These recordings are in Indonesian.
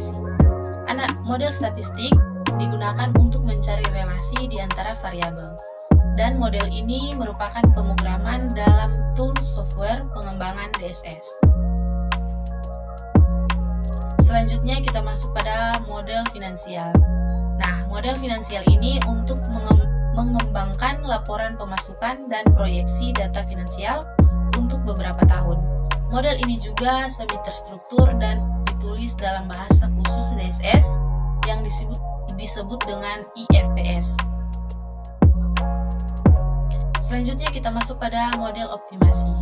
estimasi. Model statistik digunakan untuk mencari relasi di antara variabel. Dan model ini merupakan pemrograman dalam tool software pengembangan DSS. Selanjutnya kita masuk pada model finansial. Nah, model finansial ini untuk mengembangkan laporan pemasukan dan proyeksi data finansial untuk beberapa tahun. Model ini juga semi terstruktur dan ditulis dalam bahasa khusus DSS yang disebut dengan IFPS. Selanjutnya kita masuk pada model optimasi.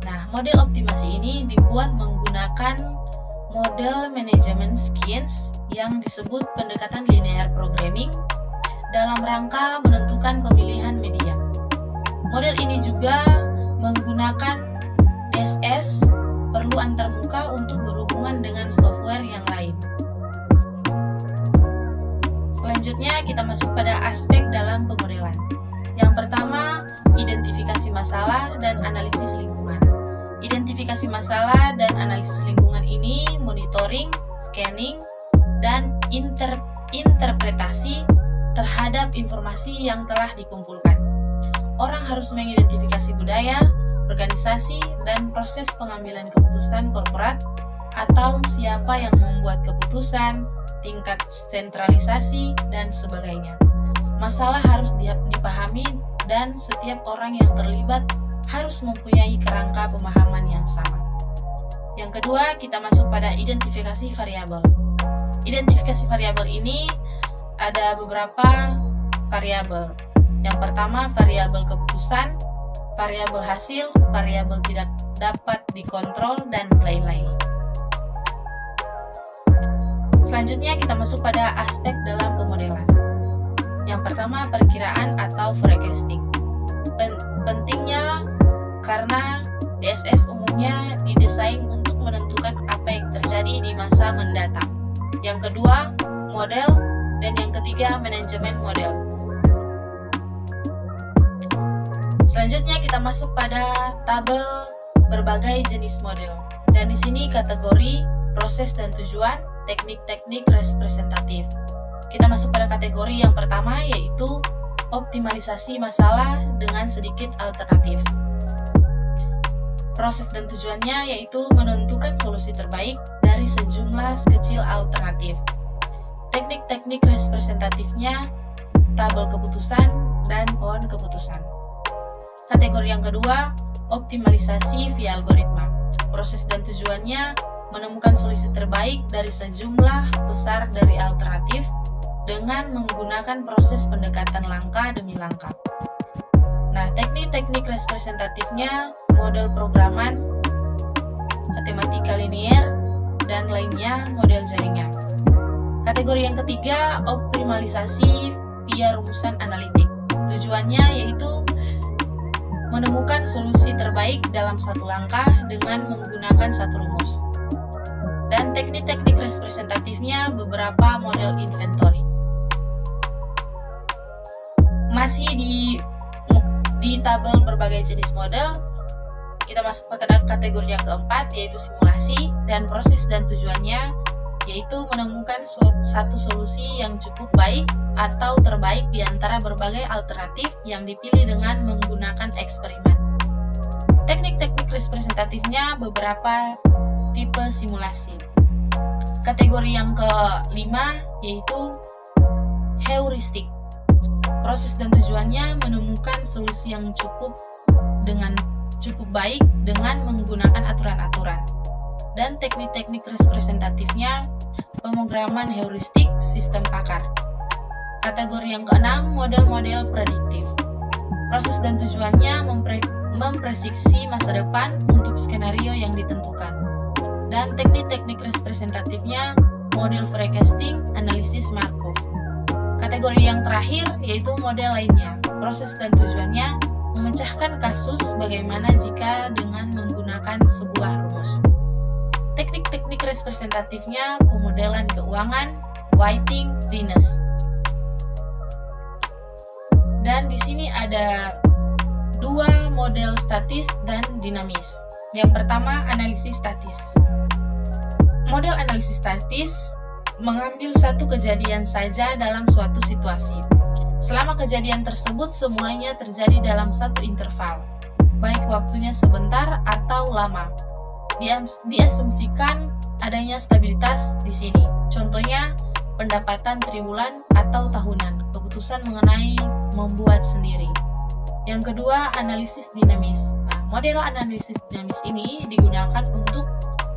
Nah, model optimasi ini dibuat menggunakan model manajemen schemes yang disebut pendekatan linear programming dalam rangka menentukan pemilihan media. Model ini juga menggunakan DSS perlu antarmuka untuk berhubungan dengan software yang lain. Selanjutnya kita masuk pada aspek dalam pemodelan. Yang pertama, identifikasi masalah dan analisis lingkungan. Identifikasi masalah dan analisis lingkungan ini monitoring, scanning, dan interpretasi terhadap informasi yang telah dikumpulkan. Orang harus mengidentifikasi budaya, organisasi, dan proses pengambilan keputusan korporat atau siapa yang membuat keputusan, tingkat sentralisasi, dan sebagainya. Masalah harus dipahami dan setiap orang yang terlibat harus mempunyai kerangka pemahaman yang sama. Yang kedua, kita masuk pada identifikasi variabel. Identifikasi variabel ini ada beberapa variabel. Yang pertama, variabel keputusan, variabel hasil, variabel tidak dapat dikontrol, dan lain-lain. Selanjutnya kita masuk pada aspek dalam pemodelan. Yang pertama, perkiraan atau forecasting. Pentingnya karena DSS umumnya didesain untuk menentukan apa yang terjadi di masa mendatang. Yang kedua, model, dan yang ketiga, manajemen model. Selanjutnya kita masuk pada tabel berbagai jenis model. Dan di sini kategori, proses dan tujuan, teknik-teknik representatif. Kita masuk pada kategori yang pertama, yaitu optimalisasi masalah dengan sedikit alternatif. Proses dan tujuannya yaitu menentukan solusi terbaik dari sejumlah kecil alternatif. Teknik-teknik representatifnya tabel keputusan dan pohon keputusan. Kategori yang kedua, optimalisasi via algoritma. Proses dan tujuannya menemukan solusi terbaik dari sejumlah besar dari alternatif dengan menggunakan proses pendekatan langkah demi langkah. Nah, teknik-teknik representatifnya model programan, matematika linier, dan lainnya model jaringan. Kategori yang ketiga, optimalisasi via rumusan analitik. Tujuannya yaitu menemukan solusi terbaik dalam satu langkah dengan menggunakan satu rumus. Dan teknik-teknik representatifnya beberapa model inventory. Masih di tabel berbagai jenis model, kita masuk ke kategori yang keempat, yaitu simulasi, dan proses dan tujuannya yaitu menemukan satu solusi yang cukup baik atau terbaik di antara berbagai alternatif yang dipilih dengan menggunakan eksperimen. Teknik-teknik representatifnya beberapa tipe simulasi. Kategori yang kelima yaitu heuristik. Proses dan tujuannya menemukan solusi yang cukup baik dengan menggunakan aturan-aturan. Dan teknik-teknik representatifnya pemrograman heuristik sistem pakar. Kategori yang keenam, model-model prediktif. Proses dan tujuannya memprediksi masa depan untuk skenario yang ditentukan. Dan teknik-teknik representatifnya model forecasting, analisis Markov. Kategori yang terakhir yaitu model lainnya. Proses dan tujuannya memecahkan kasus bagaimana jika dengan menggunakan sebuah rumus. Teknik-teknik representatifnya pemodelan keuangan, Whiting, Venus. Dan di sini ada dua model statis dan dinamis. Yang pertama, analisis statis. Model analisis statis mengambil satu kejadian saja dalam suatu situasi. Selama kejadian tersebut semuanya terjadi dalam satu interval, baik waktunya sebentar atau lama. Diasumsikan adanya stabilitas di sini. Contohnya, pendapatan triwulan atau tahunan, keputusan mengenai membuat sendiri. Yang kedua, analisis dinamis. Nah, model analisis dinamis ini digunakan untuk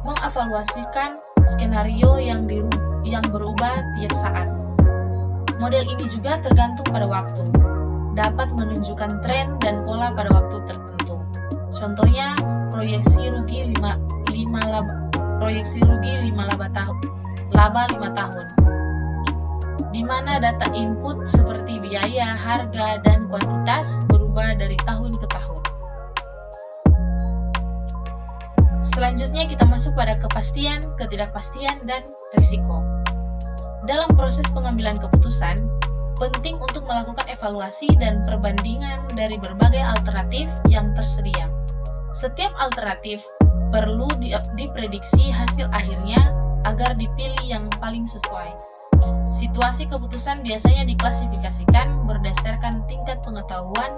mengevaluasikan skenario yang berubah tiap saat. Model ini juga tergantung pada waktu, dapat menunjukkan tren dan pola pada waktu tertentu. Contohnya, proyeksi rugi 5 laba 5 tahun, di mana data input seperti biaya, harga, dan kuantitas berubah dari tahun ke tahun. Selanjutnya kita masuk pada kepastian, ketidakpastian, dan risiko. Dalam proses pengambilan keputusan, penting untuk melakukan evaluasi dan perbandingan dari berbagai alternatif yang tersedia. Setiap alternatif perlu diprediksi hasil akhirnya agar dipilih yang paling sesuai. Situasi keputusan biasanya diklasifikasikan berdasarkan tingkat pengetahuan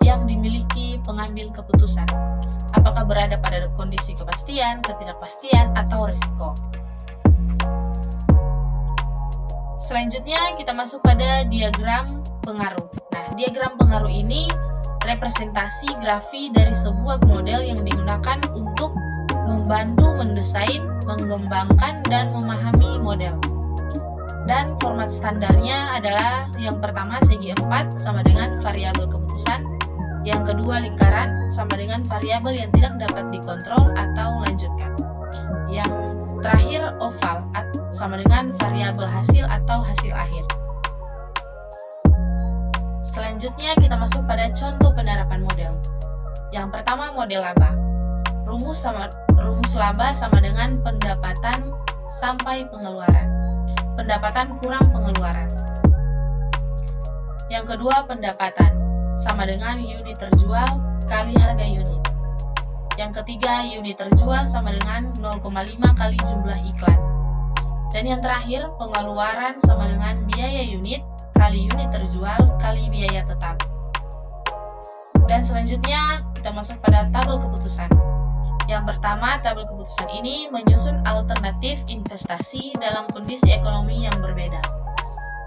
yang dimiliki pengambil keputusan, apakah berada pada kondisi kepastian, ketidakpastian, atau risiko. Selanjutnya kita masuk pada diagram pengaruh. Nah, diagram pengaruh ini representasi grafi dari sebuah model yang digunakan untuk membantu mendesain, mengembangkan, dan memahami model. Dan format standarnya adalah yang pertama segi 4 sama dengan variabel keputusan, yang kedua lingkaran sama dengan variabel yang tidak dapat dikontrol atau lanjutkan, yang terakhir oval sama dengan variabel hasil atau hasil akhir. Selanjutnya kita masuk pada contoh penerapan model. Yang pertama, model laba. Rumus laba sama dengan pendapatan sampai pengeluaran. Pendapatan kurang pengeluaran. Yang kedua, pendapatan sama dengan unit terjual kali harga unit. Yang ketiga, unit terjual sama dengan 0,5 kali jumlah iklan. Dan yang terakhir, pengeluaran sama dengan biaya unit kali unit terjual kali biaya tetap. Dan selanjutnya kita masuk pada tabel keputusan. Yang pertama, tabel keputusan ini menyusun alternatif investasi dalam kondisi ekonomi yang berbeda.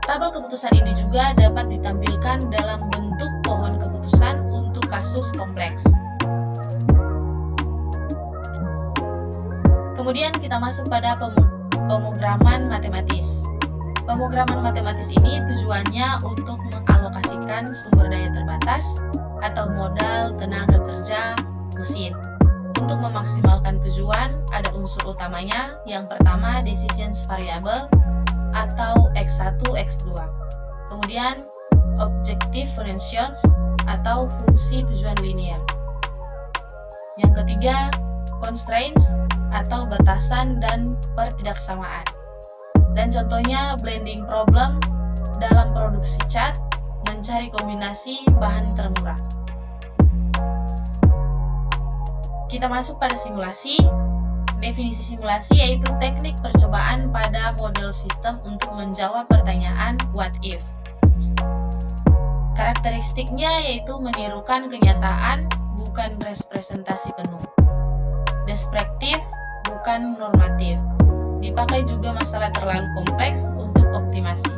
Tabel keputusan ini juga dapat ditampilkan dalam bentuk pohon keputusan untuk kasus kompleks. Kemudian kita masuk pada pemrograman matematis. Pemrograman matematis ini tujuannya untuk mengalokasikan sumber daya terbatas atau modal, tenaga kerja, mesin. Untuk memaksimalkan tujuan, ada unsur utamanya. Yang pertama, decisions variable atau X1, X2. Kemudian, objective functions atau fungsi tujuan linear. Yang ketiga, constraints atau batasan dan pertidaksamaan. Dan contohnya blending problem dalam produksi cat, mencari kombinasi bahan termurah. Kita masuk pada simulasi. Definisi simulasi yaitu teknik percobaan pada model sistem untuk menjawab pertanyaan what if. Karakteristiknya yaitu menirukan kenyataan, bukan representasi penuh. Deskriptif, bukan normatif. Dipakai juga masalah terlalu kompleks untuk optimasi.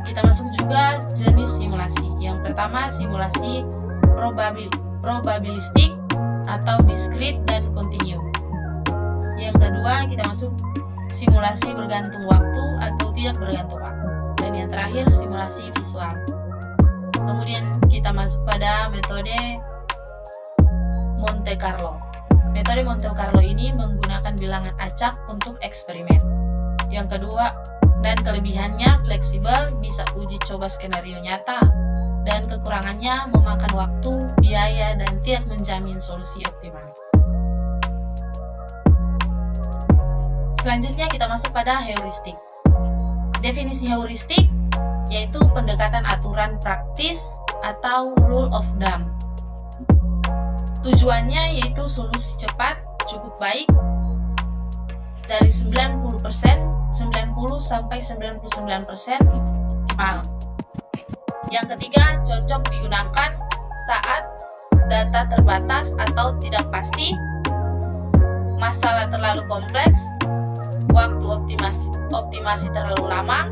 Kita masuk juga jenis simulasi. Yang pertama, simulasi probabilistik atau discrete dan continue. Yang kedua, kita masuk simulasi bergantung waktu atau tidak bergantung waktu. Dan yang terakhir, simulasi visual. Kemudian kita masuk pada metode Monte Carlo. Metode Monte Carlo ini menggunakan bilangan acak untuk eksperimen. Yang kedua, dan kelebihannya fleksibel, bisa uji coba skenario nyata, dan kekurangannya memakan waktu, biaya, dan tidak menjamin solusi optimal. Selanjutnya kita masuk pada heuristik. Definisi heuristik yaitu pendekatan aturan praktis atau rule of thumb. Tujuannya yaitu solusi cepat, cukup baik, dari 90-99% optimal. Yang ketiga, cocok digunakan saat data terbatas atau tidak pasti, masalah terlalu kompleks, waktu optimasi terlalu lama.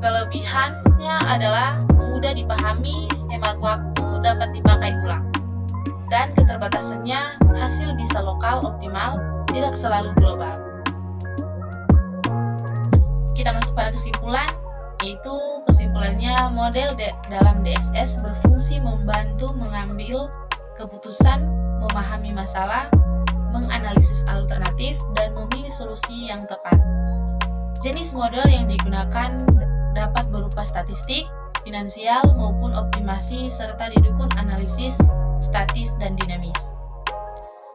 Kelebihannya adalah mudah dipahami, hemat waktu, dapat dipakai ulang. Dan keterbatasannya, hasil bisa lokal optimal, tidak selalu global. Kita masuk pada kesimpulan, yaitu kesimpulannya model dalam DSS berfungsi membantu mengambil keputusan, memahami masalah, menganalisis alternatif, dan memilih solusi yang tepat. Jenis model yang digunakan dapat berupa statistik, finansial, maupun optimasi, serta didukung analisis statis dan dinamis.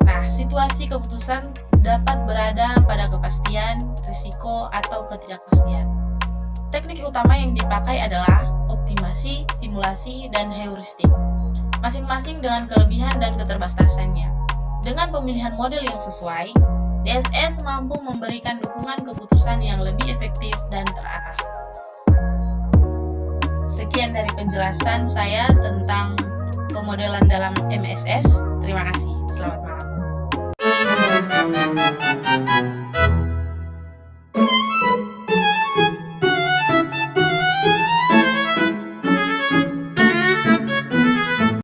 Nah, situasi keputusan dapat berada pada kepastian, risiko, atau ketidakpastian. Teknik utama yang dipakai adalah optimasi, simulasi, dan heuristik, masing-masing dengan kelebihan dan keterbatasannya. Dengan pemilihan model yang sesuai, DSS mampu memberikan dukungan keputusan yang lebih efektif dan terarah. Sekian dari penjelasan saya tentang pemodelan dalam MSS. Terima kasih. Selamat malam.